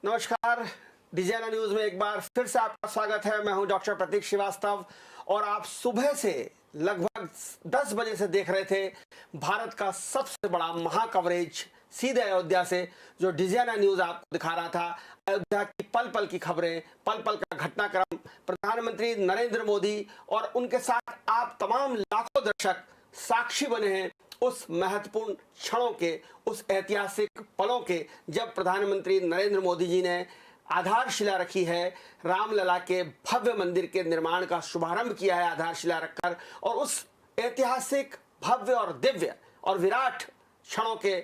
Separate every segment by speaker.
Speaker 1: नमस्कार। Designer news में एक बार फिर से आपका स्वागत है। मैं हूं डॉक्टर प्रतीक श्रीवास्तव और आप सुबह से लगभग 10 बजे से देख रहे थे भारत का सबसे बड़ा महा कवरेज सीधे अयोध्या से, जो डिजाइनर न्यूज आपको दिखा रहा था। अयोध्या की पल पल की खबरें, पल पल का घटनाक्रम, प्रधानमंत्री नरेंद्र मोदी और उनके साथ आप तमाम लाखों दर्शक साक्षी बने हैं उस महत्वपूर्ण क्षणों के, उस ऐतिहासिक पलों के, जब प्रधानमंत्री नरेंद्र मोदी जी ने आधारशिला रखी है, रामलला के भव्य मंदिर के निर्माण का शुभारंभ किया है आधारशिला रखकर, और उस ऐतिहासिक भव्य और दिव्य और विराट क्षणों के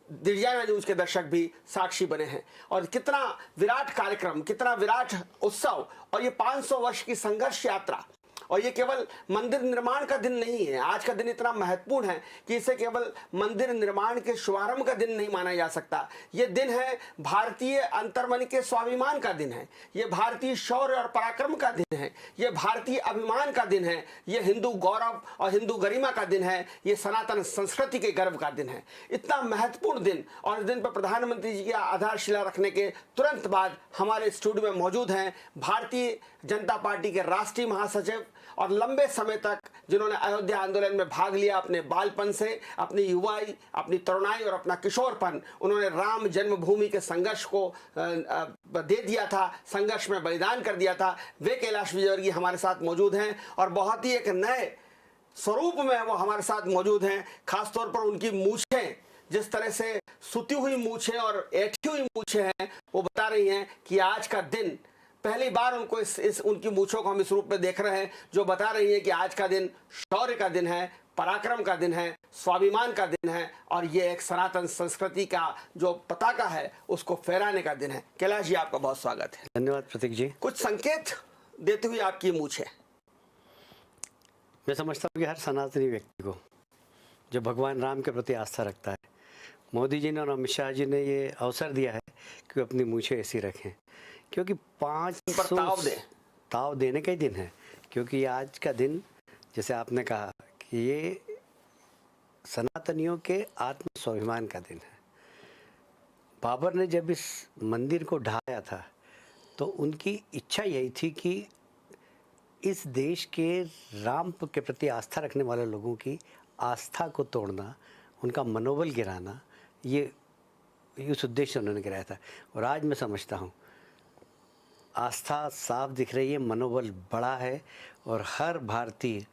Speaker 1: डिजाइनर न्यूज के दर्शक भी साक्षी बने हैं। और कितना विराट कार्यक्रम, कितना विराट उत्सव, और ये 500 वर्ष की संघर्ष यात्रा। और ये केवल मंदिर निर्माण का दिन नहीं है। आज का दिन इतना महत्वपूर्ण है कि इसे केवल मंदिर निर्माण के शुभारंभ का दिन नहीं माना जा सकता। ये दिन है भारतीय अंतर्मन के स्वाभिमान का दिन है, ये भारतीय शौर्य और पराक्रम का दिन है, ये भारतीय अभिमान का दिन है, ये हिंदू गौरव और हिंदू गरिमा का दिन है, ये सनातन संस्कृति के गर्व का दिन है। इतना महत्वपूर्ण दिन, और इस दिन पर प्रधानमंत्री जी की आधारशिला रखने के तुरंत बाद हमारे स्टूडियो में मौजूद हैं भारतीय जनता पार्टी के राष्ट्रीय महासचिव, और लंबे समय तक जिन्होंने अयोध्या आंदोलन में भाग लिया, अपने बालपन से अपनी युवाई, अपनी तरुणाई और अपना किशोरपन उन्होंने राम जन्मभूमि के संघर्ष को दे दिया था, संघर्ष में बलिदान कर दिया था। वे कैलाश विजयवर्गीय हमारे साथ मौजूद हैं और बहुत ही एक नए स्वरूप में वो हमारे साथ मौजूद हैं। खासतौर पर उनकी मूछें, जिस तरह से सुती हुई मूछें और ऐठी हुई मूछें हैं, वो बता रही हैं कि आज का दिन पहली बार उनको इस उनकी मूछों को हम इस रूप में देख रहे हैं, जो बता रही है कि आज का दिन शौर्य का दिन है, पराक्रम का दिन है, स्वाभिमान का दिन है, और ये एक सनातन संस्कृति का जो पताका है उसको फहराने का दिन है। कैलाश जी, आपका बहुत स्वागत है।
Speaker 2: धन्यवाद प्रतीक जी।
Speaker 1: कुछ संकेत देते हुए आपकी मूछ है।
Speaker 2: मैं समझता हूँ कि हर सनातनी व्यक्ति को जो भगवान राम के प्रति आस्था रखता है, मोदी जी ने और अमित शाह जी ने ये अवसर दिया है कि अपनी मूछें ऐसी रखें, क्योंकि 500 ताव देने का ही दिन है। क्योंकि आज का दिन, जैसे आपने कहा, कि ये सनातनियों के आत्म स्वाभिमान का दिन है। बाबर ने जब इस मंदिर को ढाया था तो उनकी इच्छा यही थी कि इस देश के राम के प्रति आस्था रखने वाले लोगों की आस्था को तोड़ना, उनका मनोबल गिराना, ये उस उद्देश्य से उन्होंने गिराया था। और आज मैं समझता हूँ आस्था साफ दिख रही है, मनोबल बड़ा है, और हर भारतीय,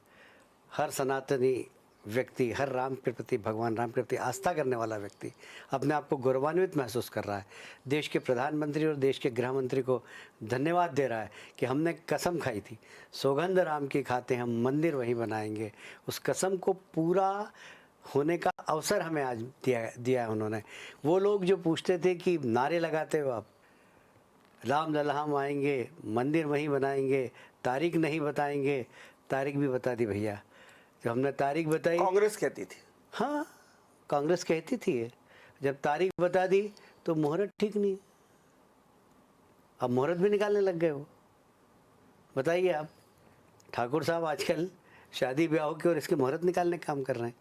Speaker 2: हर सनातनी व्यक्ति, हर राम के प्रति, भगवान राम के प्रति आस्था करने वाला व्यक्ति अपने आप को गौरवान्वित महसूस कर रहा है। देश के प्रधानमंत्री और देश के गृह मंत्री को धन्यवाद दे रहा है कि हमने कसम खाई थी, सौगंध राम की खाते हम मंदिर वहीं बनाएंगे। उस कसम को पूरा होने का अवसर हमें आज दिया है उन्होंने। वो लोग जो पूछते थे कि नारे लगाते हो आप, रामलला हम आएंगे, मंदिर वहीं बनाएंगे, तारीख नहीं बताएंगे, तारीख भी बता दी भैया। जब हमने तारीख बताई,
Speaker 1: कांग्रेस कहती थी,
Speaker 2: हाँ कांग्रेस कहती थी, जब तारीख बता दी तो मुहूर्त ठीक नहीं, अब मुहूर्त भी निकालने लग गए वो। बताइए आप, ठाकुर साहब आजकल शादी ब्याह के और इसके मुहूर्त निकालने का काम कर रहे हैं।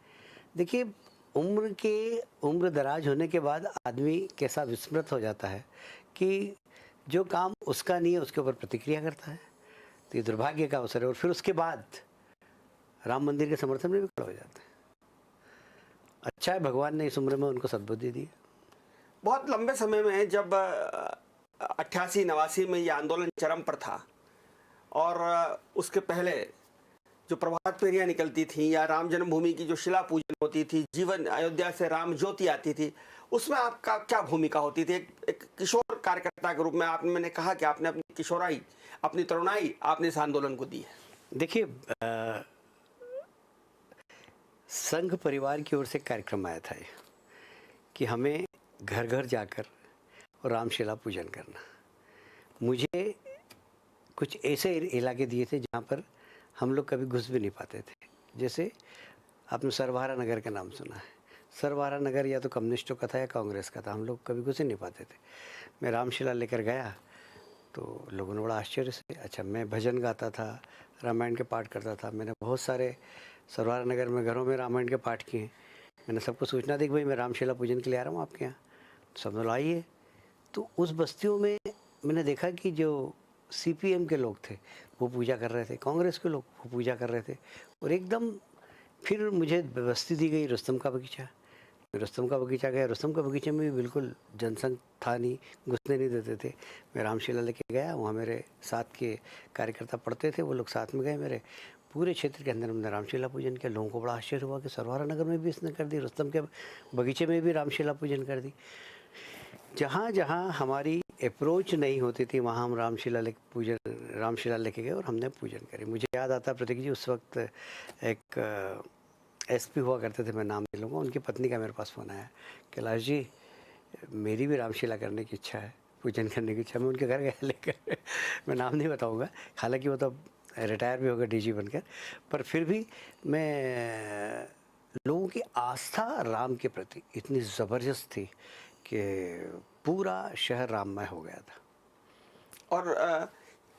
Speaker 2: देखिए, उम्र दराज होने के बाद आदमी कैसा विस्मृत हो जाता है कि जो काम उसका नहीं है उसके ऊपर प्रतिक्रिया करता है। तो ये दुर्भाग्य का अवसर है। और फिर उसके बाद राम मंदिर के समर्थन में भी खड़ा हो जाता है। अच्छा है भगवान ने इस उम्र में उनको सद्बुद्धि दी।
Speaker 1: बहुत लंबे समय में जब 88-89 में ये आंदोलन चरम पर था, और उसके पहले जो प्रभात फेरियां निकलती थी या राम जन्मभूमि की जो शिला पूजन होती थी, जीवन अयोध्या से राम ज्योति आती थी, उसमें आपका क्या भूमिका होती थी? एक किशोर कार्यकर्ता के रूप में आपने, मैंने कहा कि आपने अपनी किशोराई, अपनी तरुणाई आपने इस आंदोलन को दी है।
Speaker 2: देखिए, संघ परिवार की ओर से कार्यक्रम आया था कि हमें घर घर जाकर और रामशिला पूजन करना। मुझे कुछ ऐसे इलाके दिए थे जहाँ पर हम लोग कभी घुस भी नहीं पाते थे। जैसे आपने सरवारा नगर का नाम सुना है। सरवारा नगर या तो कम्युनिस्टों का था या कांग्रेस का था, हम लोग कभी घुस ही नहीं पाते थे। मैं रामशिला लेकर गया तो लोगों ने बड़ा आश्चर्य से, अच्छा, मैं भजन गाता था, रामायण के पाठ करता था। मैंने बहुत सारे सरवारा नगर में घरों में रामायण के पाठ किए। मैंने सबको सूचना दी कि भाई मैं रामशिला पूजन के लिए आ रहा हूँ आपके यहाँ, सब लोग आइए। तो उस बस्तियों में मैंने देखा कि जो सीपीएम के लोग थे वो पूजा कर रहे थे, कांग्रेस के लोग वो पूजा कर रहे थे, और एकदम फिर मुझे बस्ती दी गई रुस्तम का बगीचा। रुस्तम का बगीचा गया, रुस्तम का बगीचे में भी बिल्कुल जनसंघ था नहीं, घुसने नहीं देते थे। मैं रामशिला लेके गया, वहाँ मेरे साथ के कार्यकर्ता पढ़ते थे, वो लोग साथ में गए मेरे। पूरे क्षेत्र के अंदर हमने रामशिला पूजन किया। लोगों को बड़ा आश्चर्य हुआ कि सरवारा नगर में भी इसने कर दी, रुस्तम के बगीचे में भी रामशिला पूजन कर दी। जहाँ जहाँ हमारी अप्रोच नहीं होती थी वहाँ हम रामशिला लेके गए और हमने पूजन करी। मुझे याद आता प्रतीक जी, उस वक्त एक एसपी हुआ करते थे, मैं नाम नहीं लूँगा, उनकी पत्नी का मेरे पास फ़ोन आया, कैलाश जी मेरी भी रामशिला करने की इच्छा है, पूजन करने की इच्छा। मैं उनके घर गया लेकर मैं नाम नहीं बताऊँगा, हालांकि वो तो रिटायर भी हो गया डीजी बनकर, पर फिर भी मैं लोगों की आस्था राम के प्रति इतनी ज़बरदस्त थी कि पूरा शहर राममय हो गया था।
Speaker 1: और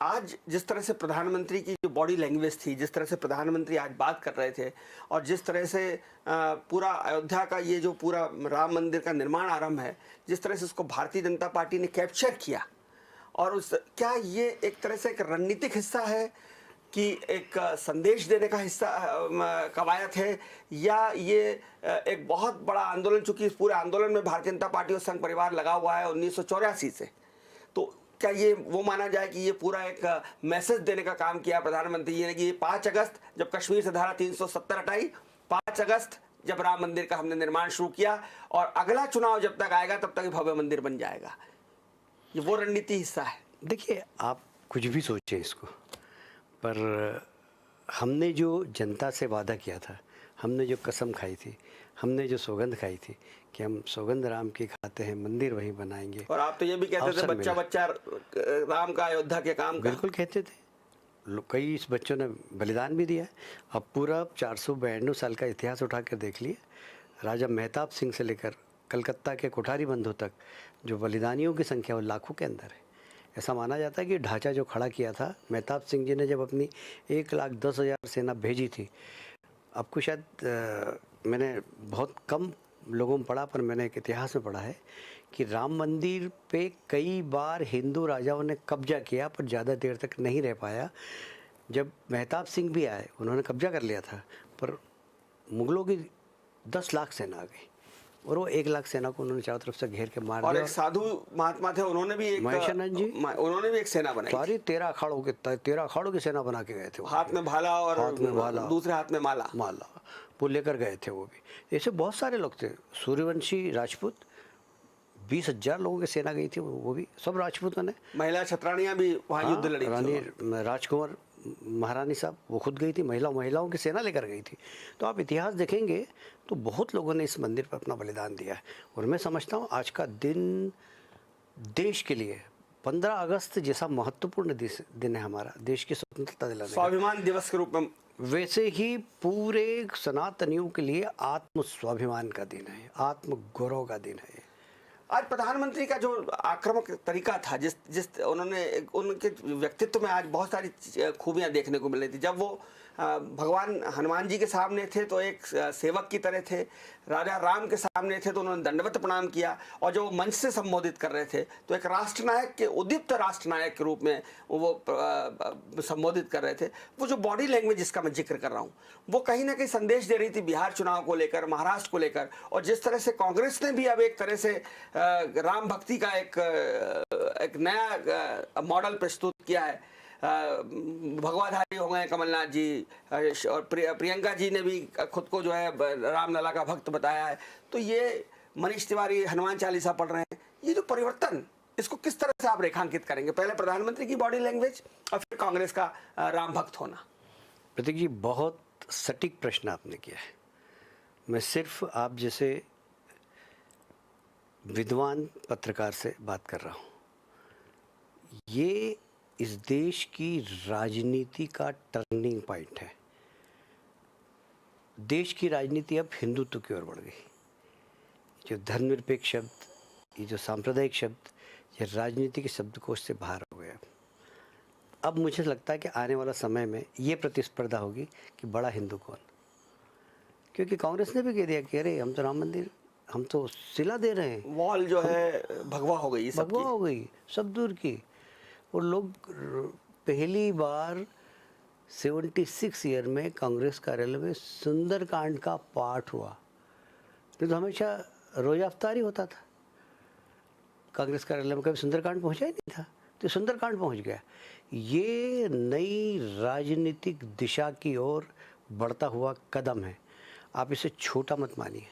Speaker 1: आज जिस तरह से प्रधानमंत्री की जो बॉडी लैंग्वेज थी, जिस तरह से प्रधानमंत्री आज बात कर रहे थे, और जिस तरह से पूरा अयोध्या का ये जो पूरा राम मंदिर का निर्माण आरंभ है, जिस तरह से उसको भारतीय जनता पार्टी ने कैप्चर किया, और उस क्या ये एक तरह से एक रणनीतिक हिस्सा है कि एक संदेश देने का हिस्सा कवायद है, या ये एक बहुत बड़ा आंदोलन, चूंकि इस पूरे आंदोलन में भारतीय जनता पार्टी और संघ परिवार लगा हुआ है 1984 से, तो क्या ये वो माना जाए कि ये पूरा एक मैसेज देने का काम किया प्रधानमंत्री ने कि 5 अगस्त जब कश्मीर से धारा 370 हटाई, 5 अगस्त जब राम मंदिर का हमने निर्माण शुरू किया, और अगला चुनाव जब तक आएगा तब तक ये भव्य मंदिर बन जाएगा, ये वो रणनीति हिस्सा है?
Speaker 2: देखिए, आप कुछ भी सोचें इसको, पर हमने जो जनता से वादा किया था, हमने जो कसम खाई थी, हमने जो सौगंध खाई थी कि हम सौगंध राम की खाते हैं, मंदिर वहीं बनाएंगे।
Speaker 1: और आप तो ये भी कहते थे बच्चा बच्चा राम का, अयोध्या के काम का।
Speaker 2: बिल्कुल कहते थे, कई इस बच्चों ने बलिदान भी दिया है। अब पूरा 492 साल का इतिहास उठा कर देख लिए, राजा मेहताब सिंह से लेकर कलकत्ता के कोठारी बंधु तक जो बलिदानियों की संख्या वो लाखों के अंदर है। ऐसा माना जाता है कि ढांचा जो खड़ा किया था मेहताब सिंह जी ने जब अपनी 1,10,000 सेना भेजी थी, आपको शायद मैंने बहुत कम लोगों में पढ़ा, पर मैंने एक इतिहास में पढ़ा है कि राम मंदिर पे कई बार हिंदू राजाओं ने कब्जा किया, पर ज़्यादा देर तक नहीं रह पाया। जब मेहताब सिंह भी आए, उन्होंने कब्जा कर लिया था, पर मुगलों की 10 लाख सेना आ गई, और वो 1 लाख सेना को उन्होंने चारों तरफ से घेर के मार दिया।
Speaker 1: और एक साधु महात्मा थे, उन्होंने भी एक
Speaker 2: महेशानंद जी,
Speaker 1: उन्होंने भी एक सेना बनाई,
Speaker 2: सारी 13 अखाड़ों की सेना बना के गए थे।
Speaker 1: हाथ में भाला और
Speaker 2: हाथ में भाला,
Speaker 1: दूसरे हाथ में माला
Speaker 2: वो लेकर गए थे। वो भी ऐसे बहुत सारे लोग थे, सूर्यवंशी राजपूत, 20,000 लोगों की सेना गई थी, वो भी सब राजपूतों ने।
Speaker 1: महिला छतरानियां भी वहाँ युद्ध लड़ी,
Speaker 2: रानी राजकुमार महारानी साहब वो खुद गई थी, महिलाओं की सेना लेकर गई थी। तो आप इतिहास देखेंगे तो बहुत लोगों ने इस मंदिर पर अपना बलिदान दिया है। और मैं समझता हूँ आज का दिन देश के लिए 15 अगस्त जैसा महत्वपूर्ण दिन है हमारा, देश की स्वतंत्रता दिलाने का,
Speaker 1: स्वाभिमान दिवस के रूप में,
Speaker 2: वैसे ही पूरे सनातनियों के लिए आत्म स्वाभिमान का दिन है, आत्म गौरव का दिन है।
Speaker 1: आज प्रधानमंत्री का जो आक्रामक तरीका था, जिस उन्होंने, उनके व्यक्तित्व में आज बहुत सारी खूबियां देखने को मिल रही थी। जब वो भगवान हनुमान जी के सामने थे तो एक सेवक की तरह थे, राजा राम के सामने थे तो उन्होंने दंडवत प्रणाम किया, और जब वो मंच से संबोधित कर रहे थे तो एक राष्ट्रनायक के, उद्दीप्त राष्ट्रनायक के रूप में वो संबोधित कर रहे थे। वो जो बॉडी लैंग्वेज जिसका मैं जिक्र कर रहा हूँ, वो कहीं ना कहीं संदेश दे रही थी बिहार चुनाव को लेकर, महाराष्ट्र को लेकर, और जिस तरह से कांग्रेस ने भी अब एक तरह से राम भक्ति का एक नया मॉडल प्रस्तुत किया है। भगवाधारी हो गए कमलनाथ जी, और प्रियंका जी ने भी खुद को जो है रामलला का भक्त बताया है। तो ये मनीष तिवारी हनुमान चालीसा पढ़ रहे हैं, ये जो परिवर्तन, इसको किस तरह से आप रेखांकित करेंगे? पहले प्रधानमंत्री की बॉडी लैंग्वेज और फिर कांग्रेस का राम भक्त होना।
Speaker 2: प्रतीक जी, बहुत सटीक प्रश्न आपने किया है। मैं सिर्फ आप जैसे विद्वान पत्रकार से बात कर रहा हूँ। ये इस देश की राजनीति का टर्निंग पॉइंट है। देश की राजनीति अब हिंदुत्व की ओर बढ़ गई। जो धर्मनिरपेक्ष शब्द, ये जो सांप्रदायिक शब्द, ये राजनीति के शब्दकोश से बाहर हो गया। अब मुझे लगता है कि आने वाला समय में ये प्रतिस्पर्धा होगी कि बड़ा हिंदू कौन, क्योंकि कांग्रेस ने भी कह दिया कि अरे हम तो राम मंदिर हम तो सिला दे रहे हैं,
Speaker 1: वॉल जो है भगवा हो गई
Speaker 2: भगवा
Speaker 1: सबकी।
Speaker 2: हो गई सब दूर की। और लोग पहली बार 76 ईयर में कांग्रेस कार्यालय में सुंदरकांड का पाठ हुआ। नहीं तो हमेशा रोजा अफ्तारी होता था, कांग्रेस कार्यालय में कभी सुंदरकांड पहुंचा ही नहीं था, तो सुंदरकांड पहुंच गया। ये नई राजनीतिक दिशा की ओर बढ़ता हुआ कदम है, आप इसे छोटा मत मानिए।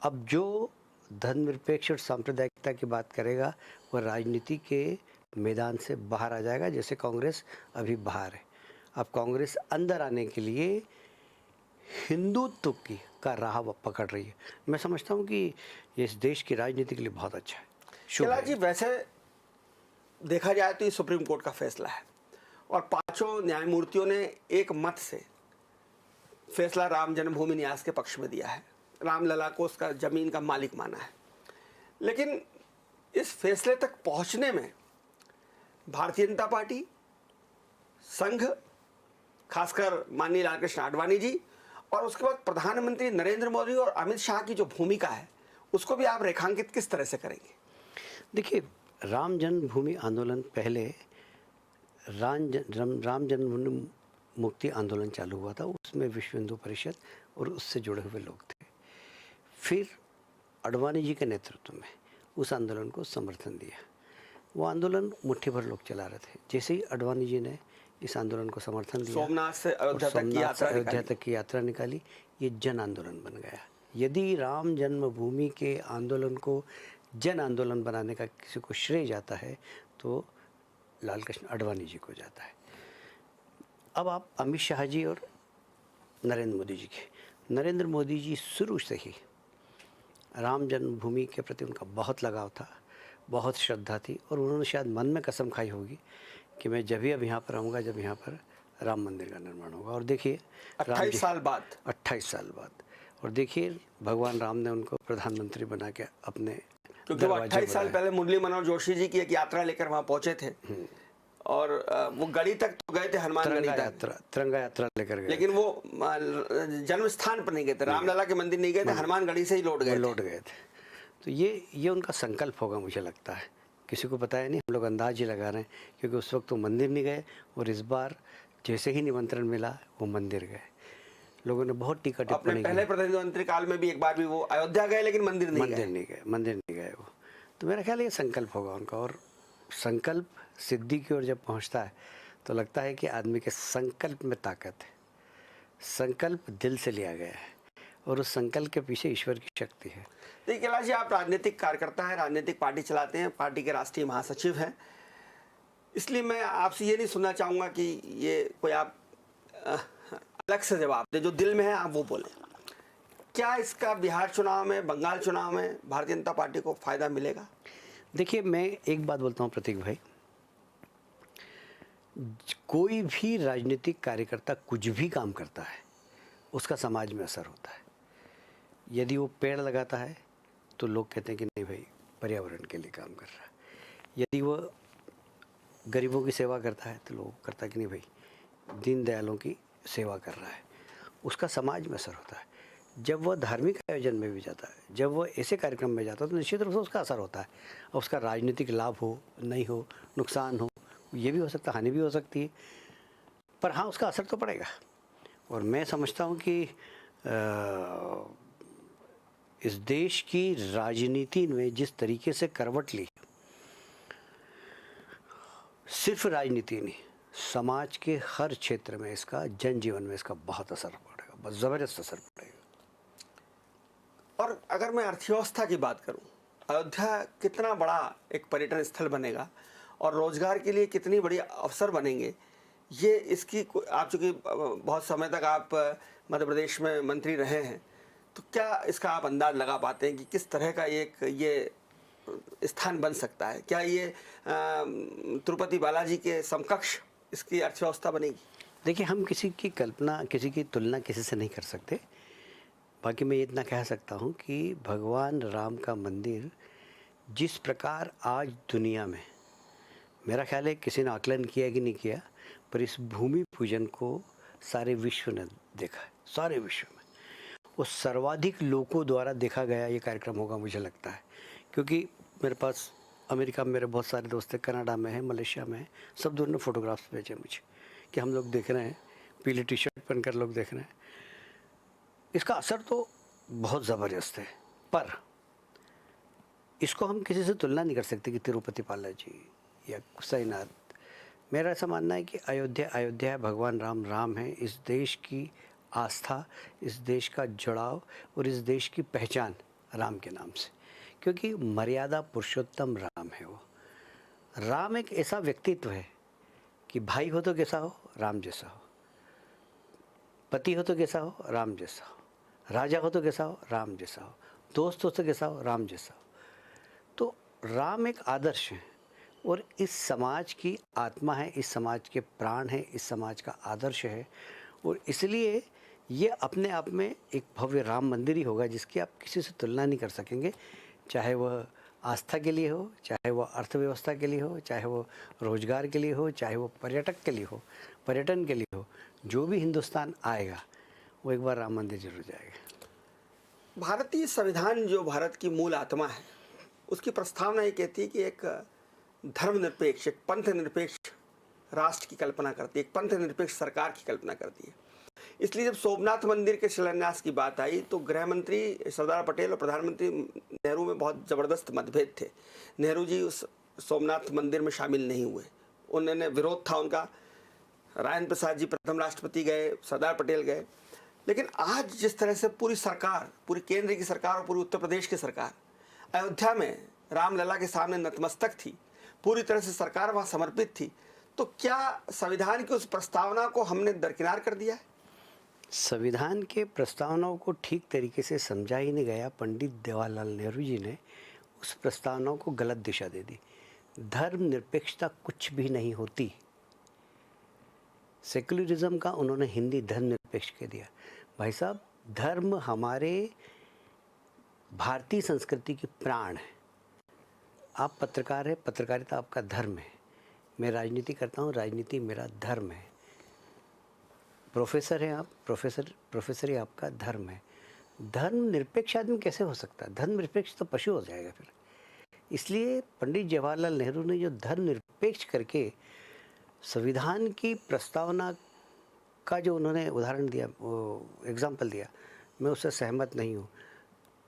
Speaker 2: अब जो धर्मनिरपेक्ष और सांप्रदायिकता की बात करेगा वह राजनीति के मैदान से बाहर आ जाएगा, जैसे कांग्रेस अभी बाहर है। अब कांग्रेस अंदर आने के लिए हिंदुत्व की का राह पकड़ रही है। मैं समझता हूँ कि ये इस देश की राजनीति के लिए बहुत अच्छा है, शुभ
Speaker 1: कैलाश
Speaker 2: है।
Speaker 1: जी, वैसे देखा जाए तो ये सुप्रीम कोर्ट का फैसला है और पांचों न्यायमूर्तियों ने एक मत से फैसला राम जन्मभूमि न्यास के पक्ष में दिया है, रामलला को उसका जमीन का मालिक माना है। लेकिन इस फैसले तक पहुंचने में भारतीय जनता पार्टी, संघ, खासकर माननीय लालकृष्ण आडवाणी जी और उसके बाद प्रधानमंत्री नरेंद्र मोदी और अमित शाह की जो भूमिका है उसको भी आप रेखांकित किस तरह से करेंगे?
Speaker 2: देखिए, राम जन्मभूमि आंदोलन पहले राम जन्मभूमि मुक्ति आंदोलन चालू हुआ था, उसमें विश्व हिंदू परिषद और उससे जुड़े हुए लोग थे। फिर आडवाणी जी के नेतृत्व में उस आंदोलन को समर्थन दिया। वो आंदोलन मुट्ठी भर लोग चला रहे थे। जैसे ही आडवाणी जी ने इस आंदोलन को समर्थन दिया,
Speaker 1: सोमनाथ से
Speaker 2: और
Speaker 1: अयोध्या तक की
Speaker 2: सोमनाथ से
Speaker 1: यात्रा
Speaker 2: अयोध्या
Speaker 1: निकाली।
Speaker 2: तक की यात्रा निकाली, ये जन आंदोलन बन गया। यदि राम जन्मभूमि के आंदोलन को जन आंदोलन बनाने का किसी को श्रेय जाता है तो लालकृष्ण आडवाणी जी को जाता है। अब आप अमित शाह जी और नरेंद्र मोदी जी के, नरेंद्र मोदी जी शुरू से ही राम जन्मभूमि के प्रति उनका बहुत लगाव था, बहुत श्रद्धा थी, और उन्होंने शायद मन में कसम खाई होगी कि मैं जब भी अब यहाँ पर आऊँगा जब यहाँ पर राम मंदिर का निर्माण होगा। और देखिए
Speaker 1: 28 साल बाद
Speaker 2: 28 साल बाद, और देखिए भगवान राम ने उनको प्रधानमंत्री बना के अपने
Speaker 1: क्योंकि वो
Speaker 2: दरवाजे
Speaker 1: 28 साल
Speaker 2: बुलाए।
Speaker 1: पहले मुरली मनोहर जोशी जी की एक यात्रा लेकर वहां पहुंचे थे और वो गढ़ी तक तो गए थे, हनुमान गढ़ी तक,
Speaker 2: तिरंगा यात्रा लेकर गए,
Speaker 1: लेकिन वो जन्म स्थान पर नहीं गए थे, रामलला के मंदिर नहीं गए थे, हनुमान गढ़ी से ही लौट गए
Speaker 2: लौट गए थे। तो ये उनका संकल्प होगा, मुझे लगता है। किसी को पता है नहीं, हम लोग अंदाज ही लगा रहे हैं, क्योंकि उस वक्त वो मंदिर नहीं गए और इस बार जैसे ही निमंत्रण मिला वो मंदिर गए। लोगों ने बहुत टीका
Speaker 1: अपने
Speaker 2: टिप्पणी की।
Speaker 1: पहले प्रधानमंत्री काल में भी एक बार भी वो अयोध्या गए लेकिन मंदिर नहीं गए।
Speaker 2: मंदिर नहीं गए वो। तो मेरा ख्याल ये संकल्प होगा उनका, और संकल्प सिद्धि की ओर जब पहुंचता है तो लगता है कि आदमी के संकल्प में ताकत है। संकल्प दिल से लिया गया है और उस संकल्प के पीछे ईश्वर की शक्ति है।
Speaker 1: देखिए कैलाश जी, आप राजनीतिक कार्यकर्ता हैं, राजनीतिक पार्टी चलाते हैं, पार्टी के राष्ट्रीय महासचिव हैं, इसलिए मैं आपसे ये नहीं सुनना चाहूँगा कि ये कोई आप अलग से जवाब दे, जो दिल में है आप वो बोलें। क्या इसका बिहार चुनाव में, बंगाल चुनाव में भारतीय जनता पार्टी को फायदा मिलेगा?
Speaker 2: देखिए, मैं एक बात बोलता हूँ प्रतीक भाई, कोई भी राजनीतिक कार्यकर्ता कुछ भी काम करता है उसका समाज में असर होता है। यदि वो पेड़ लगाता है तो लोग कहते हैं कि नहीं भाई पर्यावरण के लिए काम कर रहा है। यदि वो गरीबों की सेवा करता है तो लोग करता है कि नहीं भाई दीन दयालों की सेवा कर रहा है, उसका समाज में असर होता है। जब वह धार्मिक आयोजन में भी जाता है, जब वह ऐसे कार्यक्रम में जाता है तो निश्चित रूप से उसका असर होता है। और उसका राजनीतिक लाभ हो, नहीं हो, नुकसान हो, ये भी हो सकता है, हानि भी हो सकती है, पर हाँ उसका असर तो पड़ेगा। और मैं समझता हूँ कि इस देश की राजनीति में जिस तरीके से करवट ली, सिर्फ राजनीति नहीं, समाज के हर क्षेत्र में इसका, जनजीवन में इसका बहुत असर पड़ेगा, बहुत ज़बरदस्त असर पड़ेगा।
Speaker 1: और अगर मैं अर्थव्यवस्था की बात करूं, अयोध्या कितना बड़ा एक पर्यटन स्थल बनेगा और रोजगार के लिए कितनी बड़ी अवसर बनेंगे, ये इसकी आप चूँकि बहुत समय तक आप मध्य प्रदेश में मंत्री रहे हैं, तो क्या इसका आप अंदाज लगा पाते हैं कि किस तरह का एक ये स्थान बन सकता है? क्या ये तिरुपति बालाजी के समकक्ष इसकी अर्थव्यवस्था बनेगी?
Speaker 2: देखिए, हम किसी की कल्पना, किसी की तुलना किसी से नहीं कर सकते। बाकी मैं इतना कह सकता हूँ कि भगवान राम का मंदिर जिस प्रकार आज दुनिया में, मेरा ख्याल है किसी ने आकलन किया कि नहीं किया, पर इस भूमि पूजन को सारे विश्व ने देखा है, सारे विश्व में। वो सर्वाधिक लोगों द्वारा देखा गया ये कार्यक्रम होगा मुझे लगता है, क्योंकि मेरे पास अमेरिका में मेरे बहुत सारे दोस्त हैं, कनाडा में हैं, मलेशिया में हैं, सब दोनों ने फ़ोटोग्राफ्स भेजे मुझे कि हम लोग देख रहे हैं, पीली टी शर्ट पहनकर लोग देख रहे हैं। इसका असर तो बहुत ज़बरदस्त है, पर इसको हम किसी से तुलना नहीं कर सकते कि तिरुपति बालाजी या साईनाथ। मेरा ऐसा मानना है कि अयोध्या अयोध्या है, भगवान राम राम है। इस देश की आस्था, इस देश का जुड़ाव और इस देश की पहचान राम के नाम से, क्योंकि मर्यादा पुरुषोत्तम राम है। वो राम एक ऐसा व्यक्तित्व है कि भाई हो तो कैसा हो, राम जैसा हो, पति हो तो कैसा हो, राम जैसा हो, राजा हो तो कैसा हो, राम जैसा हो, दोस्त हो तो कैसा हो, राम जैसा हो। तो राम एक आदर्श है और इस समाज की आत्मा है, इस समाज के प्राण है, इस समाज का आदर्श है, और इसलिए ये अपने आप में एक भव्य राम मंदिर ही होगा जिसकी आप किसी से तुलना नहीं कर सकेंगे, चाहे वह आस्था के लिए हो, चाहे वो अर्थव्यवस्था के लिए हो, चाहे वो रोजगार के लिए हो, चाहे वो पर्यटक के लिए हो, पर्यटन के लिए हो। जो भी हिंदुस्तान आएगा वो एक बार राम मंदिर जरूर जाएगा।
Speaker 1: भारतीय संविधान जो भारत की मूल आत्मा है, उसकी प्रस्तावना ये कहती है कि एक धर्मनिरपेक्ष, एक पंथ निरपेक्ष राष्ट्र की कल्पना करती है, एक पंथ निरपेक्ष सरकार की कल्पना करती है। इसलिए जब सोमनाथ मंदिर के शिलान्यास की बात आई तो गृह मंत्री सरदार पटेल और प्रधानमंत्री नेहरू में बहुत ज़बरदस्त मतभेद थे। नेहरू जी उस सोमनाथ मंदिर में शामिल नहीं हुए, उन्होंने विरोध था उनका। राजेंद्र प्रसाद जी प्रथम राष्ट्रपति गए, सरदार पटेल गए। लेकिन आज जिस तरह से पूरी सरकार, पूरी केंद्र की सरकार और पूरी उत्तर प्रदेश की सरकार अयोध्या में रामलला के सामने नतमस्तक थी, पूरी तरह से सरकार वहाँ समर्पित थी, तो क्या संविधान की उस प्रस्तावना को हमने दरकिनार कर दिया है?
Speaker 2: संविधान के प्रस्तावनाओं को ठीक तरीके से समझा ही नहीं गया। पंडित जवाहरलाल नेहरू जी ने उस प्रस्तावनाओं को गलत दिशा दे दी। धर्मनिरपेक्षता कुछ भी नहीं होती। सेक्युलरिज्म का उन्होंने हिंदी धर्मनिरपेक्ष कह दिया। भाई साहब, धर्म हमारे भारतीय संस्कृति की प्राण है। आप पत्रकार हैं, पत्रकारिता आपका धर्म है। मैं राजनीति करता हूँ, राजनीति मेरा धर्म है। प्रोफेसर हैं आप, प्रोफेसर ही आपका धर्म है। धर्म निरपेक्ष आदमी कैसे हो सकता है? धर्म निरपेक्ष तो पशु हो जाएगा फिर। इसलिए पंडित जवाहरलाल नेहरू ने जो धर्म निरपेक्ष करके संविधान की प्रस्तावना का जो उन्होंने उदाहरण दिया, एग्जाम्पल दिया, मैं उससे सहमत नहीं हूँ।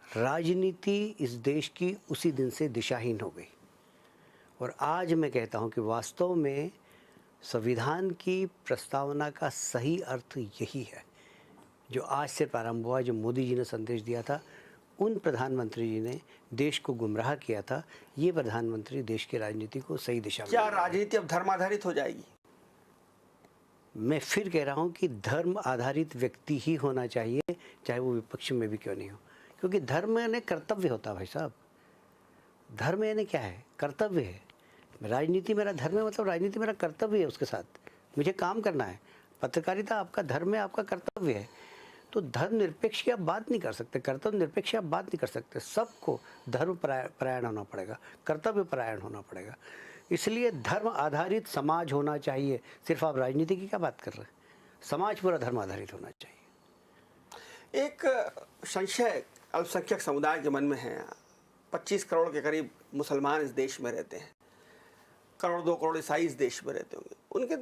Speaker 2: राजनीति इस देश की उसी दिन से दिशाहीन हो गई, और आज मैं कहता हूँ कि वास्तव में संविधान की प्रस्तावना का सही अर्थ यही है जो आज से प्रारंभ हुआ, जो मोदी जी ने संदेश दिया था। उन प्रधानमंत्री जी ने देश को गुमराह किया था। ये प्रधानमंत्री देश की राजनीति को सही दिशा में।
Speaker 1: क्या राजनीति अब धर्म आधारित हो जाएगी?
Speaker 2: मैं फिर कह रहा हूँ कि धर्म आधारित व्यक्ति ही होना चाहिए, चाहे वो विपक्ष में भी क्यों नहीं हो, क्योंकि धर्म यानी कर्तव्य होता है। भाई साहब, धर्म यानी क्या है? कर्तव्य है। राजनीति मेरा धर्म है, मतलब राजनीति मेरा कर्तव्य है, उसके साथ मुझे काम करना है। पत्रकारिता आपका धर्म है, आपका कर्तव्य है। तो धर्म निरपेक्ष की आप बात नहीं कर सकते, कर्तव्य निरपेक्ष की आप बात नहीं कर सकते। सबको धर्म परायण होना पड़ेगा, कर्तव्य परायण होना पड़ेगा। इसलिए धर्म आधारित समाज होना चाहिए। सिर्फ आप राजनीति की क्या बात कर रहे हैं? समाज पूरा धर्म आधारित होना चाहिए।
Speaker 1: एक संशय अल्पसंख्यक समुदाय के मन में है। 25 करोड़ के करीब मुसलमान इस देश में रहते हैं, 1 करोड़ 2 करोड़ ईसाई इस देश में रहते होंगे। उनके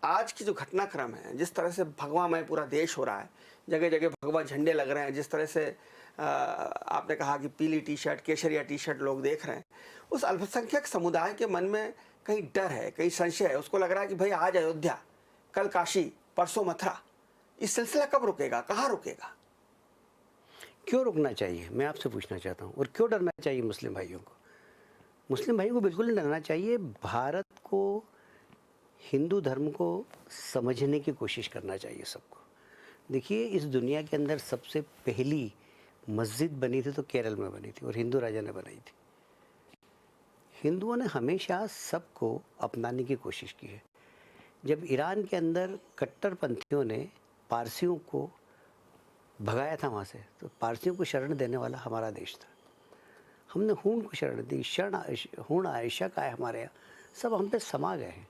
Speaker 1: आज की जो घटनाक्रम है, जिस तरह से भगवामय पूरा देश हो रहा है, जगह जगह भगवा झंडे लग रहे हैं, जिस तरह से आपने कहा कि पीली टी शर्ट, केसरिया टी शर्ट लोग देख रहे हैं, उस अल्पसंख्यक समुदाय के मन में कहीं डर है, कहीं संशय है। उसको लग रहा है कि भाई आज अयोध्या, कल काशी, परसों मथुरा, इस सिलसिला कब रुकेगा, कहाँ रुकेगा?
Speaker 2: क्यों रुकना चाहिए, मैं आपसे पूछना चाहता हूँ। और क्यों डरना चाहिए मुस्लिम भाइयों को? मुस्लिम भाइयों को बिल्कुल नहीं डरना चाहिए। भारत को, हिंदू धर्म को समझने की कोशिश करना चाहिए सबको। देखिए, इस दुनिया के अंदर सबसे पहली मस्जिद बनी थी तो केरल में बनी थी, और हिंदू राजा ने बनाई थी। हिंदुओं ने हमेशा सबको अपनाने की कोशिश की है। जब ईरान के अंदर कट्टरपंथियों ने पारसियों को भगाया था वहाँ से, तो पारसियों को शरण देने वाला हमारा देश था। हमने हूण को शरण दी, हूण आयशा का है हमारे यहाँ, सब हम पे समा गए हैं।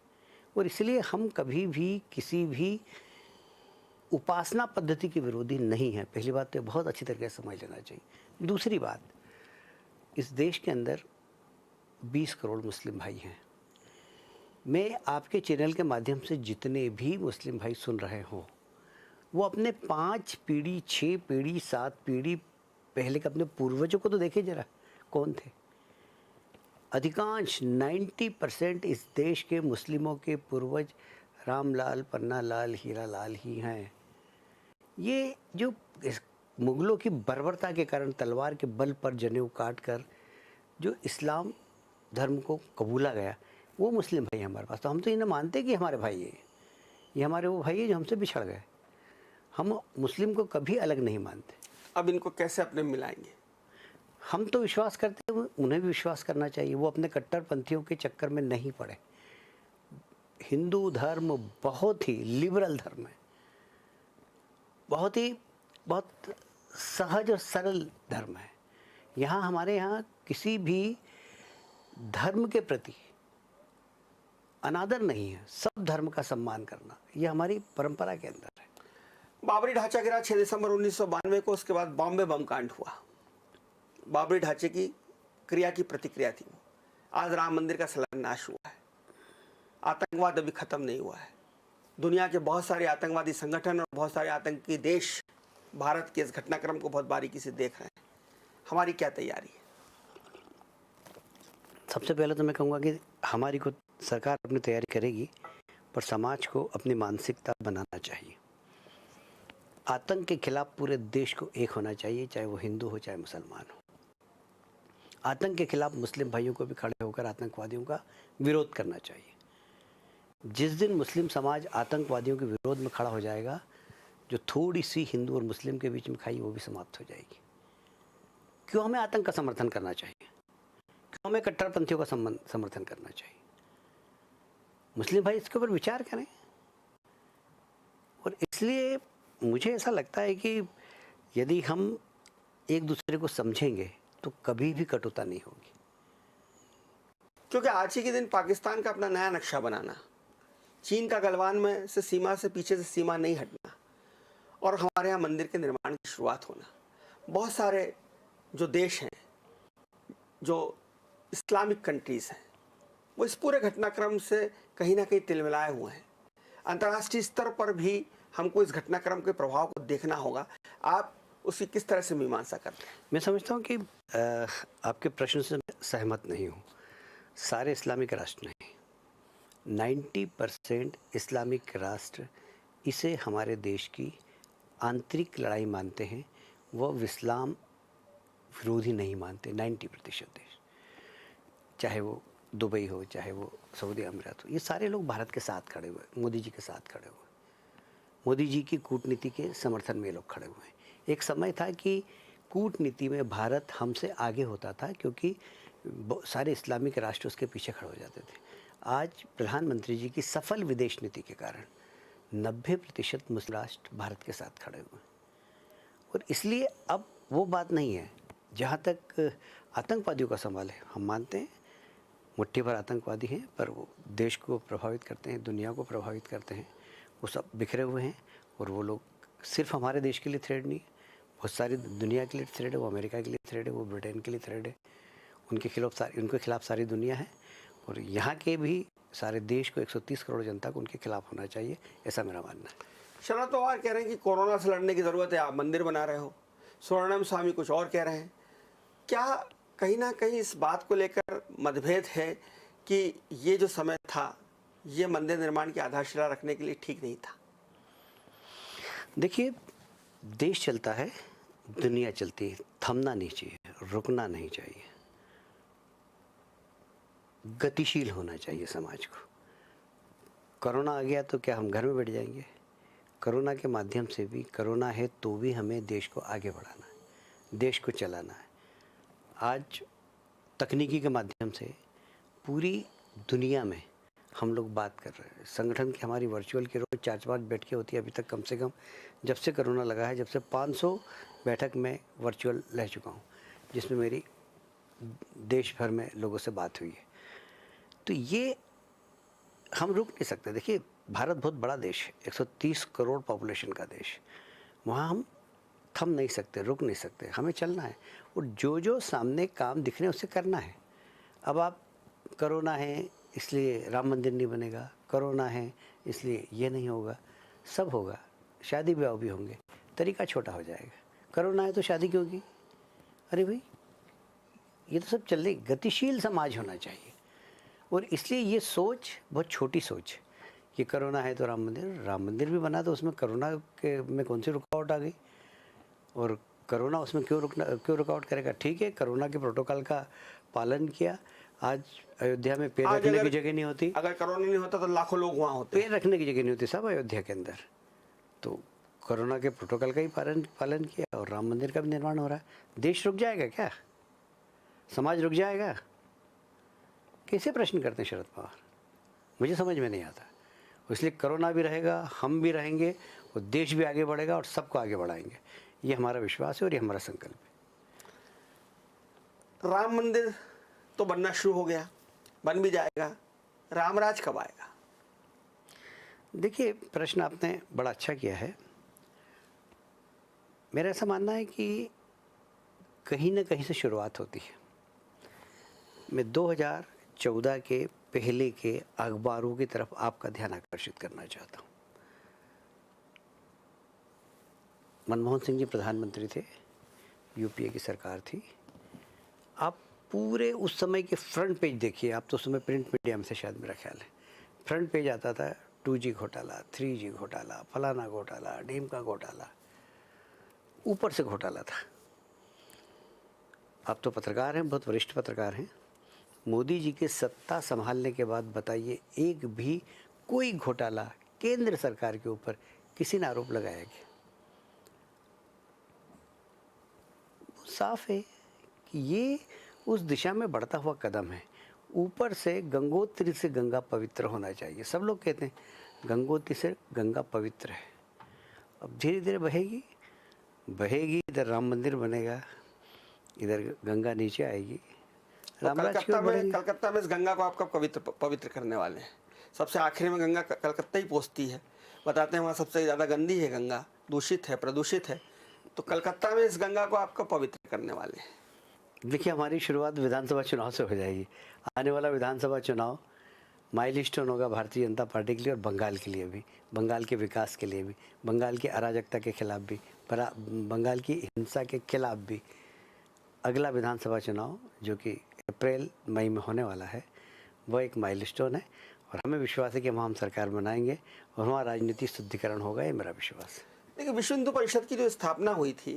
Speaker 2: और इसलिए हम कभी भी किसी भी उपासना पद्धति के विरोधी नहीं है। पहली बात तो बहुत अच्छी तरीके से समझ लेना चाहिए। दूसरी बात, इस देश के अंदर 20 करोड़ मुस्लिम भाई हैं। मैं आपके चैनल के माध्यम से जितने भी मुस्लिम भाई सुन रहे हों, वो अपने 5 पीढ़ी, 6 पीढ़ी, 7 पीढ़ी पहले के अपने पूर्वजों को तो देखे जरा, कौन थे। अधिकांश 90% इस देश के मुस्लिमों के पूर्वज रामलाल, पन्नालाल, हीरालाल ही हैं। ये जो इस मुगलों की बर्बरता के कारण तलवार के बल पर जनेऊ काट कर जो इस्लाम धर्म को कबूला गया, वो मुस्लिम भाई हमारे पास। तो हम तो इन्हें मानते कि हमारे भाई हैं, ये हमारे वो भाई हैं जो हमसे बिछड़ गए। हम मुस्लिम को कभी अलग नहीं मानते।
Speaker 1: अब इनको कैसे अपने मिलाएंगे?
Speaker 2: हम तो विश्वास करते हैं, उन्हें भी विश्वास करना चाहिए। वो अपने कट्टरपंथियों के चक्कर में नहीं पड़े। हिंदू धर्म बहुत ही लिबरल धर्म है, बहुत सहज और सरल धर्म है। यहाँ हमारे यहाँ किसी भी धर्म के प्रति अनादर नहीं है। सब धर्म का सम्मान करना, ये हमारी परंपरा के अंदर है।
Speaker 1: बाबरी ढांचा गिरा 6 दिसंबर 1992 को, उसके बाद बॉम्बे बम कांड हुआ। बाबरी ढांचे की क्रिया की प्रतिक्रिया थी वो। आज राम मंदिर का शिलान्यास हुआ है। आतंकवाद अभी खत्म नहीं हुआ है। दुनिया के बहुत सारे आतंकवादी संगठन और बहुत सारे आतंकी देश भारत के इस घटनाक्रम को बहुत बारीकी से देख रहे हैं। हमारी क्या तैयारी है?
Speaker 2: सबसे पहले तो मैं कहूँगा कि हमारी को सरकार अपनी तैयारी करेगी, पर समाज को अपनी मानसिकता बनाना चाहिए। आतंक के खिलाफ पूरे देश को एक होना चाहिए, चाहे वो हिंदू हो चाहे मुसलमान हो। आतंक के खिलाफ मुस्लिम भाइयों को भी खड़े होकर आतंकवादियों का विरोध करना चाहिए। जिस दिन मुस्लिम समाज आतंकवादियों के विरोध में खड़ा हो जाएगा, जो थोड़ी सी हिंदू और मुस्लिम के बीच में खाई वो भी समाप्त हो जाएगी। क्यों हमें आतंक का समर्थन करना चाहिए? क्यों हमें कट्टरपंथियों का समर्थन करना चाहिए? मुस्लिम भाई इसके ऊपर विचार करें। और इसलिए मुझे ऐसा लगता है कि यदि हम एक दूसरे को समझेंगे तो कभी भी कटुता नहीं होगी।
Speaker 1: क्योंकि आज ही के दिन पाकिस्तान का अपना नया नक्शा बनाना, चीन का गलवान में से सीमा से पीछे से सीमा नहीं हटना, और हमारे यहाँ मंदिर के निर्माण की शुरुआत होना। बहुत सारे जो देश हैं, जो इस्लामिक कंट्रीज़ हैं, वो इस पूरे घटनाक्रम से कहीं ना कहीं तिलमिलाए हुए हैं। अंतर्राष्ट्रीय स्तर पर भी हमको इस घटनाक्रम के प्रभाव को देखना होगा। आप उसकी किस तरह से मीमांसा करते हैं?
Speaker 2: मैं समझता हूँ कि आपके प्रश्न से मैं सहमत नहीं हूँ। सारे इस्लामिक राष्ट्र नहीं, 90% इस्लामिक राष्ट्र इसे हमारे देश की आंतरिक लड़ाई मानते हैं। वह इस्लाम विरोधी नहीं मानते। 90% देश, चाहे वो दुबई हो, चाहे वो सऊदी अमीरात हो, ये सारे लोग भारत के साथ खड़े हुए, मोदी जी के साथ खड़े हुए, मोदी जी की कूटनीति के समर्थन में लोग खड़े हुए हैं। एक समय था कि कूटनीति में भारत हमसे आगे होता था, क्योंकि सारे इस्लामिक राष्ट्र उसके पीछे खड़े हो जाते थे। आज प्रधानमंत्री जी की सफल विदेश नीति के कारण 90% मुस्लिम राष्ट्र भारत के साथ खड़े हुए हैं। और इसलिए अब वो बात नहीं है। जहाँ तक आतंकवादियों का सवाल है, हम मानते हैं मुट्ठी भर आतंकवादी हैं, पर वो देश को प्रभावित करते हैं, दुनिया को प्रभावित करते हैं। वो सब बिखरे हुए हैं, और वो लोग सिर्फ हमारे देश के लिए थ्रेड नहीं है, बहुत सारी दुनिया के लिए थ्रेड है। वो अमेरिका के लिए थ्रेड है, वो ब्रिटेन के लिए थ्रेड है। उनके खिलाफ सारी दुनिया है, और यहाँ के भी सारे देश को 130 करोड़ जनता को उनके खिलाफ होना चाहिए, ऐसा मेरा मानना है।
Speaker 1: शरद पवार कह रहे हैं कि कोरोना से लड़ने की ज़रूरत है, आप मंदिर बना रहे हो। स्वर्णम स्वामी कुछ और कह रहे हैं। क्या कहीं ना कहीं इस बात को लेकर मतभेद है कि ये जो समय था, ये मंदिर निर्माण की आधारशिला रखने के लिए ठीक नहीं था?
Speaker 2: देखिए, देश चलता है, दुनिया चलती है, थमना नहीं चाहिए, रुकना नहीं चाहिए, गतिशील होना चाहिए समाज को। कोरोना आ गया तो क्या हम घर में बैठ जाएंगे? कोरोना के माध्यम से भी, कोरोना है तो भी हमें देश को आगे बढ़ाना है, देश को चलाना है। आज तकनीकी के माध्यम से पूरी दुनिया में हम लोग बात कर रहे हैं। संगठन की हमारी वर्चुअल की रोज़ 4-5 बैठकें होती है अभी तक, कम से कम जब से कोरोना लगा है, जब से 500 बैठक में वर्चुअल रह चुका हूँ, जिसमें मेरी देश भर में लोगों से बात हुई है। तो ये हम रुक नहीं सकते। देखिए, भारत बहुत बड़ा देश है, 130 करोड़ पॉपुलेशन का देश। वहाँ हम थम नहीं सकते, रुक नहीं सकते, हमें चलना है और जो जो सामने काम दिख रहे हैं उसे करना है। अब आप कोरोना है इसलिए राम मंदिर नहीं बनेगा, कोरोना है इसलिए ये नहीं होगा, सब होगा, शादी ब्याह भी होंगे, तरीका छोटा हो जाएगा। कोरोना है तो शादी क्यों की? अरे भाई ये तो सब चल रही, गतिशील समाज होना चाहिए। और इसलिए ये सोच बहुत छोटी सोच है कि कोरोना है तो राम मंदिर भी बना तो उसमें कोरोना के में कौन सी रुकावट आ गई? और कोरोना उसमें क्यों रुकावट करेगा? ठीक है, कोरोना के प्रोटोकॉल का पालन किया। आज अयोध्या में पैर
Speaker 1: आज
Speaker 2: रखने
Speaker 1: अगर
Speaker 2: की जगह नहीं होती,
Speaker 1: अगर कोरोना नहीं होता तो लाखों लोग वहां होते।
Speaker 2: पैर रखने की जगह नहीं होती सब अयोध्या के अंदर। तो कोरोना के प्रोटोकॉल का ही पालन किया और राम मंदिर का भी निर्माण हो रहा है। देश रुक जाएगा क्या? समाज रुक जाएगा? कैसे प्रश्न करते हैं शरद पवार? मुझे समझ में नहीं आता। इसलिए कोरोना भी रहेगा, हम भी रहेंगे और देश भी आगे बढ़ेगा और सबको आगे बढ़ाएंगे। ये हमारा विश्वास है और ये हमारा संकल्प है।
Speaker 1: राम मंदिर तो बनना शुरू हो गया, बन भी जाएगा, रामराज कब आएगा?
Speaker 2: देखिए, प्रश्न आपने बड़ा अच्छा किया है। मेरा ऐसा मानना है कि कहीं ना कहीं से शुरुआत होती है। मैं 2014 के पहले के अखबारों की तरफ आपका ध्यान आकर्षित करना चाहता हूँ। मनमोहन सिंह जी प्रधानमंत्री थे, यूपीए की सरकार थी। आप पूरे उस समय के फ्रंट पेज देखिए, आप तो उस समय प्रिंट मीडिया में से शायद मेरा ख्याल है, फ्रंट पेज आता था 2G घोटाला, 3G घोटाला, फलाना घोटाला, ढीमका घोटाला, ऊपर से घोटाला था। आप तो पत्रकार हैं, बहुत वरिष्ठ पत्रकार हैं। मोदी जी के सत्ता संभालने के बाद बताइए, एक भी कोई घोटाला केंद्र सरकार के ऊपर किसी ने आरोप लगाया क्या? साफ है कि ये उस दिशा में बढ़ता हुआ कदम है। ऊपर से गंगोत्री से गंगा पवित्र होना चाहिए। सब लोग कहते हैं गंगोत्री से गंगा पवित्र है। अब धीरे धीरे बहेगी, इधर राम मंदिर बनेगा, इधर गंगा नीचे आएगी, रामराज की ओर बढ़ेगी।
Speaker 1: कलकत्ता में इस गंगा को आप कब पवित्र करने वाले हैं? सबसे आखिर में गंगा कलकत्ता ही पहुँचती है, बताते हैं वहाँ सबसे ज़्यादा गंदी है गंगा, दूषित है, प्रदूषित है। तो कलकत्ता में इस गंगा को आप कब पवित्र करने वाले हैं?
Speaker 2: देखिए, हमारी शुरुआत विधानसभा चुनाव से हो जाएगी। आने वाला विधानसभा चुनाव माइलस्टोन होगा भारतीय जनता पार्टी के लिए और बंगाल के लिए भी, बंगाल के विकास के लिए भी, बंगाल की अराजकता के खिलाफ भी, बंगाल की हिंसा के खिलाफ भी। अगला विधानसभा चुनाव जो कि अप्रैल मई में होने वाला है, वह एक माइलस्टोन है और हमें विश्वास है कि वहाँ हम सरकार बनाएंगे और वहाँ राजनीतिक शुद्धिकरण होगा, ये मेरा विश्वास है।
Speaker 1: देखिए, विश्व हिंदू परिषद की जो स्थापना हुई थी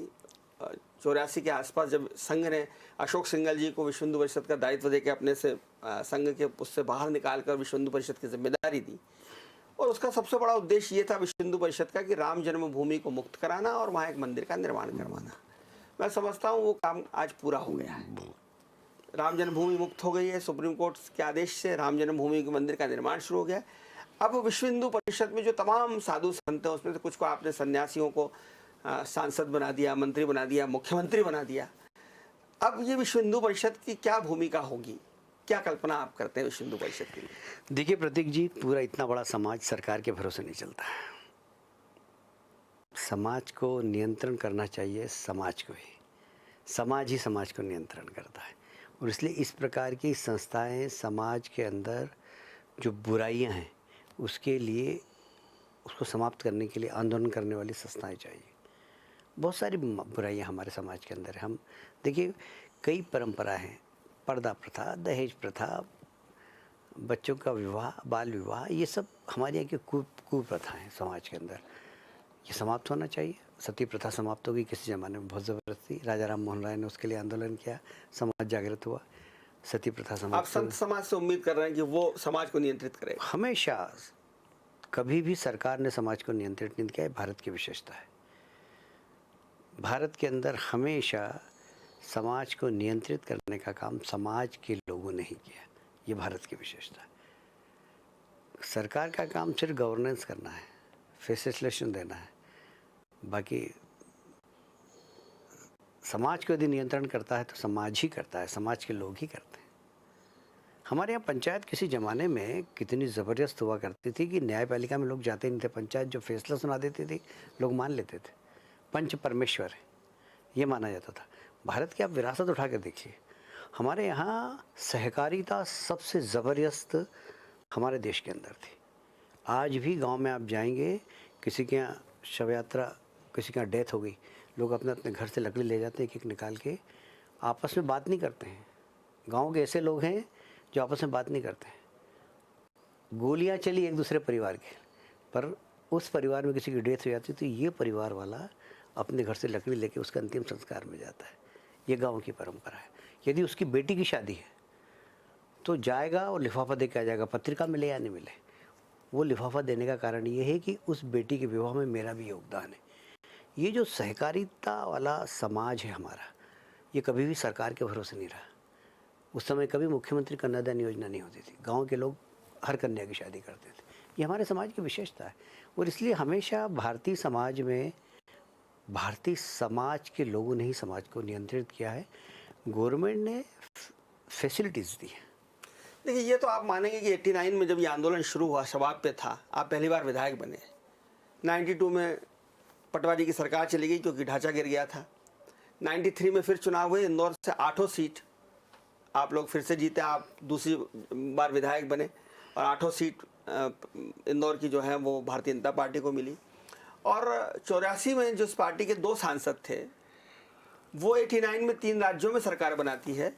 Speaker 1: 84 के आसपास, जब संघ ने अशोक सिंघल जी को विश्व हिंदू परिषद का दायित्व देकर अपने से संघ के उससे बाहर निकालकर विश्व हिंदू परिषद की जिम्मेदारी दी, और उसका सबसे बड़ा उद्देश्य ये था विश्व हिंदू परिषद का कि राम जन्मभूमि को मुक्त कराना और वहाँ एक मंदिर का निर्माण करवाना। मैं समझता हूँ वो काम आज पूरा हो गया है। राम जन्मभूमि मुक्त हो गई है, सुप्रीम कोर्ट के आदेश से राम जन्मभूमि के मंदिर का निर्माण शुरू हो गया। अब विश्व हिंदू परिषद में जो तमाम साधु संत हैं, उसमें से कुछ को आपने सन्यासियों को सांसद बना दिया, मंत्री बना दिया, मुख्यमंत्री बना दिया। अब ये विश्व हिंदू परिषद की क्या भूमिका होगी, क्या कल्पना आप करते हैं विश्व हिंदू परिषद के लिए?
Speaker 2: देखिए प्रतीक जी, पूरा इतना बड़ा समाज सरकार के भरोसे नहीं चलता है। समाज को नियंत्रण करना चाहिए समाज को ही, समाज ही समाज को नियंत्रण करता है। और इसलिए इस प्रकार की संस्थाएं समाज के अंदर जो बुराइयां हैं उसके लिए, उसको समाप्त करने के लिए आंदोलन करने वाली संस्थाएं चाहिए। बहुत सारी बुराइयां हमारे समाज के अंदर है। हम देखिए, कई परंपरा हैं, पर्दा प्रथा, दहेज प्रथा, बच्चों का विवाह, बाल विवाह, ये सब हमारे यहाँ की कुप्रथा हैं समाज के अंदर। ये समाप्त होना चाहिए। सती प्रथा समाप्त होगी किसी ज़माने में, बहुत ज़बरदस्ती। राजा राम मोहन राय ने उसके लिए आंदोलन किया, समाज जागृत हुआ, सती प्रथा
Speaker 1: आप
Speaker 2: समाप्त हो
Speaker 1: संत समाज से उम्मीद कर रहे हैं कि वो समाज को नियंत्रित करेगा?
Speaker 2: हमेशा कभी भी सरकार ने समाज को नियंत्रित नहीं किया है, भारत की विशेषता है। भारत के अंदर हमेशा समाज को नियंत्रित करने का काम समाज के लोगों ने ही किया, ये भारत की विशेषता है। सरकार का काम सिर्फ गवर्नेंस करना है, फैसिलिटेशन देना है, बाकी समाज को यदि नियंत्रण करता है तो समाज ही करता है, समाज के लोग ही करते हैं। हमारे यहाँ पंचायत किसी ज़माने में कितनी ज़बरदस्त हुआ करती थी कि न्यायपालिका में लोग जाते नहीं थे। पंचायत जो फैसला सुना देती थी लोग मान लेते थे। पंच परमेश्वर है, ये माना जाता था। भारत की आप विरासत उठा कर देखिए, हमारे यहाँ सहकारिता सबसे ज़बरदस्त हमारे देश के अंदर थी। आज भी गांव में आप जाएंगे, किसी के यहाँ शव यात्रा, किसी के यहाँ डेथ हो गई, लोग अपने अपने घर से लकड़ी ले जाते हैं एक एक निकाल के, आपस में बात नहीं करते हैं। गांव के ऐसे लोग हैं जो आपस में बात नहीं करते हैं। गोलियां चली एक दूसरे परिवार की, पर उस परिवार में किसी की डेथ हो जाती तो ये परिवार वाला अपने घर से लकड़ी लेके उसका अंतिम संस्कार में जाता है। ये गांव की परंपरा है। यदि उसकी बेटी की शादी है तो जाएगा और लिफाफा दे के आ जाएगा, पत्रिका मिले या नहीं मिले। वो लिफाफा देने का कारण ये है कि उस बेटी के विवाह में मेरा भी योगदान है। ये जो सहकारिता वाला समाज है हमारा, ये कभी भी सरकार के भरोसे नहीं रहा। उस समय कभी मुख्यमंत्री कन्यादान योजना नहीं होती थी। गांव के लोग हर कन्या की शादी करते थे। ये हमारे समाज की विशेषता है। और इसलिए हमेशा भारतीय समाज में, भारतीय समाज के लोगों ने ही समाज को नियंत्रित किया है। गवर्नमेंट ने फैसिलिटीज़ दी है।
Speaker 1: देखिए, ये तो आप मानेंगे कि 89 में जब ये आंदोलन शुरू हुआ, शबाब पे था, आप पहली बार विधायक बने। 92 में पटवारी की सरकार चली गई क्योंकि ढांचा गिर गया था। 93 में फिर चुनाव हुए, इंदौर से 8 सीट आप लोग फिर से जीते, आप दूसरी बार विधायक बने और 8 सीट इंदौर की जो है वो भारतीय जनता पार्टी को मिली। और 84 में जो इस पार्टी के 2 सांसद थे, वो 89 में 3 राज्यों में सरकार बनाती है।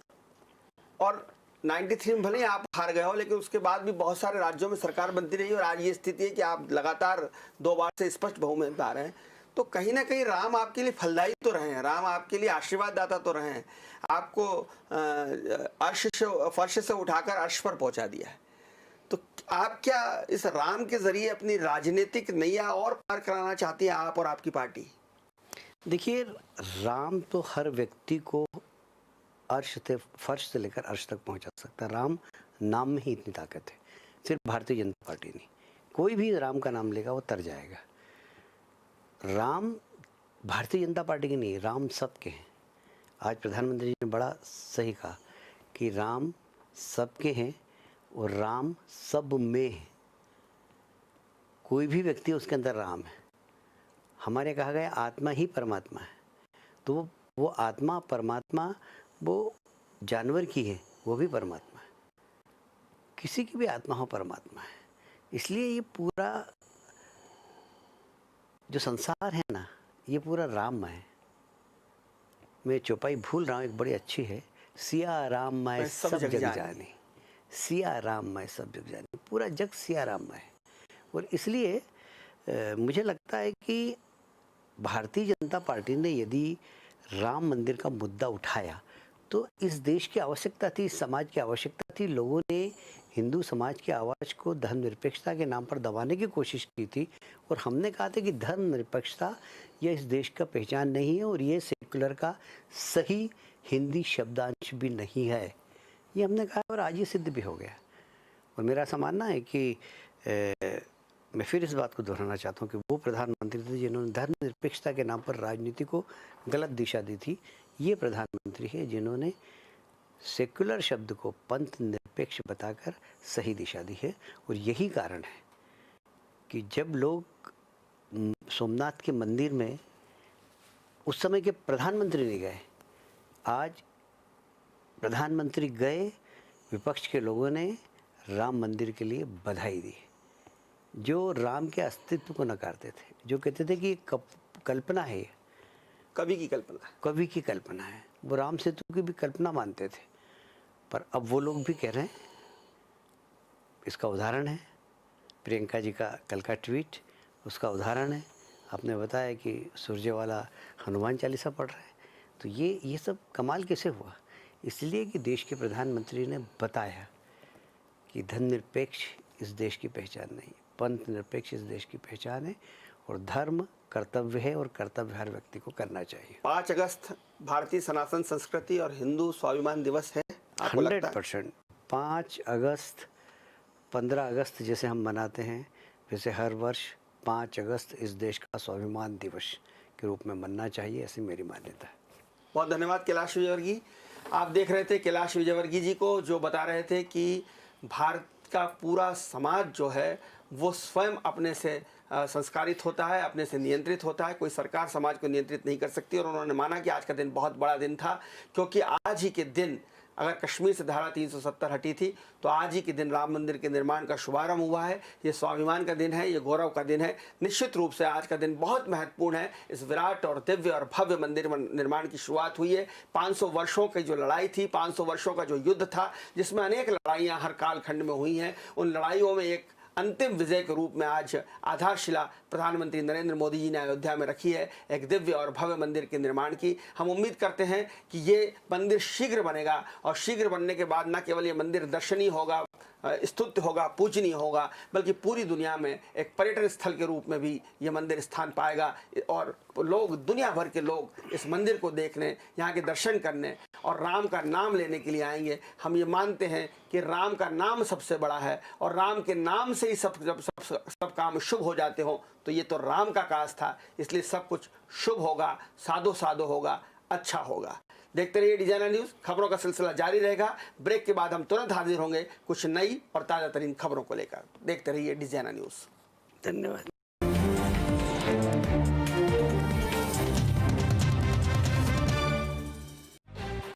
Speaker 1: और 93 में भले ही आप हार गए हो, लेकिन उसके बाद भी बहुत सारे राज्यों में सरकार बनती रही और आज ये स्थिति है कि आप लगातार 2 बार से स्पष्ट बहुमत आ रहे हैं। तो कहीं ना कहीं राम आपके लिए फलदायी तो रहे हैं, राम आपके लिए आशीर्वाद दाता तो रहे हैं। आपको फर्श से उठाकर अर्श पर पहुंचा दिया है। तो आप क्या इस राम के जरिए अपनी राजनीतिक नैया और पार कराना चाहती हैं, आप और आपकी पार्टी?
Speaker 2: देखिए, राम तो हर व्यक्ति को अर्श से, फर्श से लेकर अर्श तक पहुंचा सकता है। राम नाम में ही इतनी ताकत है। सिर्फ भारतीय जनता पार्टी नहीं, कोई भी राम का नाम लेगा वो तर जाएगा। राम भारतीय जनता पार्टी के नहीं, राम सबके हैं। आज प्रधानमंत्री जी ने बड़ा सही कहा कि राम सबके हैं और राम सब में है। कोई भी व्यक्ति उसके अंदर राम है। हमारे कहा गया आत्मा ही परमात्मा है। तो वो आत्मा परमात्मा वो जानवर की है, वो भी परमात्मा है। किसी की भी आत्मा हो परमात्मा है। इसलिए ये पूरा जो संसार है ना, ये पूरा राममय है। मैं चौपाई भूल रहा हूँ, एक बड़ी अच्छी है, सिया राममय सब जग जाने, सिया राममय सब जग जाने। पूरा जग सिया राममय है। और इसलिए मुझे लगता है कि भारतीय जनता पार्टी ने यदि राम मंदिर का मुद्दा उठाया तो इस देश की आवश्यकता थी, इस समाज की आवश्यकता थी। लोगों ने हिंदू समाज की आवाज़ को धर्मनिरपेक्षता के नाम पर दबाने की कोशिश की थी और हमने कहा था कि धर्मनिरपेक्षता यह इस देश का पहचान नहीं है और ये सेकुलर का सही हिंदी शब्दांश भी नहीं है। ये हमने कहा और आज ये सिद्ध भी हो गया। और मेरा ऐसा मानना है कि मैं फिर इस बात को दोहराना चाहता हूँ कि वो प्रधानमंत्री थे जिन्होंने धर्मनिरपेक्षता के नाम पर राजनीति को गलत दिशा दी थी। ये प्रधानमंत्री है जिन्होंने सेकुलर शब्द को पंथ निरपेक्ष बताकर सही दिशा दी है। और यही कारण है कि जब लोग सोमनाथ के मंदिर में उस समय के प्रधानमंत्री नहीं गए, आज प्रधानमंत्री गए, विपक्ष के लोगों ने राम मंदिर के लिए बधाई दी। जो राम के अस्तित्व को नकारते थे, जो कहते थे कि कल्पना है,
Speaker 1: कवि की कल्पना,
Speaker 2: कवि की कल्पना है, वो राम सेतु की भी कल्पना मानते थे। पर अब वो लोग भी कह रहे हैं। इसका उदाहरण है प्रियंका जी का कल का ट्वीट, उसका उदाहरण है आपने बताया कि सुरजेवाला हनुमान चालीसा पढ़ रहे हैं। तो ये सब कमाल कैसे हुआ? इसलिए कि देश के प्रधानमंत्री ने बताया कि धर्मनिरपेक्ष इस देश की पहचान नहीं है, पंथ निरपेक्ष इस देश की पहचान है और धर्म कर्तव्य है और कर्तव्य हर व्यक्ति को करना चाहिए।
Speaker 1: 5 अगस्त भारतीय सनातन संस्कृति और हिंदू स्वाभिमान दिवस है, आपको लगता है?
Speaker 2: 100%। 5 अगस्त 15 अगस्त जैसे हम मनाते हैं, वैसे हर वर्ष 5 अगस्त इस देश का स्वाभिमान दिवस के रूप में मनना चाहिए, ऐसी मेरी मान्यता है।
Speaker 1: बहुत धन्यवाद कैलाश विजयवर्गीय। आप देख रहे थे कैलाश विजयवर्गीय जी को, जो बता रहे थे कि भारत का पूरा समाज जो है वो स्वयं अपने से संस्कारित होता है, अपने से नियंत्रित होता है। कोई सरकार समाज को नियंत्रित नहीं कर सकती। और उन्होंने माना कि आज का दिन बहुत बड़ा दिन था, क्योंकि आज ही के दिन अगर कश्मीर से धारा 370 हटी थी तो आज ही के दिन राम मंदिर के निर्माण का शुभारंभ हुआ है। ये स्वाभिमान का दिन है, ये गौरव का दिन है। निश्चित रूप से आज का दिन बहुत महत्वपूर्ण है। इस विराट और दिव्य और भव्य मंदिर निर्माण की शुरुआत हुई है। 500 वर्षों की जो लड़ाई थी, 500 वर्षों का जो युद्ध था, जिसमें अनेक लड़ाइयाँ हर कालखंड में हुई हैं, उन लड़ाइयों में एक अंतिम विजय के रूप में आज आधारशिला प्रधानमंत्री नरेंद्र मोदी जी ने अयोध्या में रखी है, एक दिव्य और भव्य मंदिर के निर्माण की। हम उम्मीद करते हैं कि ये मंदिर शीघ्र बनेगा, और शीघ्र बनने के बाद न केवल ये मंदिर दर्शनीय होगा, स्तुत्य होगा, पूजनीय होगा, बल्कि पूरी दुनिया में एक पर्यटन स्थल के रूप में भी ये मंदिर स्थान पाएगा। और लोग, दुनिया भर के लोग इस मंदिर को देखने, यहाँ के दर्शन करने और राम का नाम लेने के लिए आएंगे। हम ये मानते हैं कि राम का नाम सबसे बड़ा है, और राम के नाम से ही सब काम शुभ हो जाते हो। तो ये तो राम का काज था, इसलिए सब कुछ शुभ होगा, सादो सादो होगा, अच्छा होगा। देखते रहिए डिजाइनर न्यूज़। खबरों का सिलसिला जारी रहेगा। ब्रेक के बाद हम तुरंत हाजिर होंगे कुछ नई और ताज़ा तरीन खबरों को लेकर। देखते रहिए डिजाइनर न्यूज़।
Speaker 2: धन्यवाद।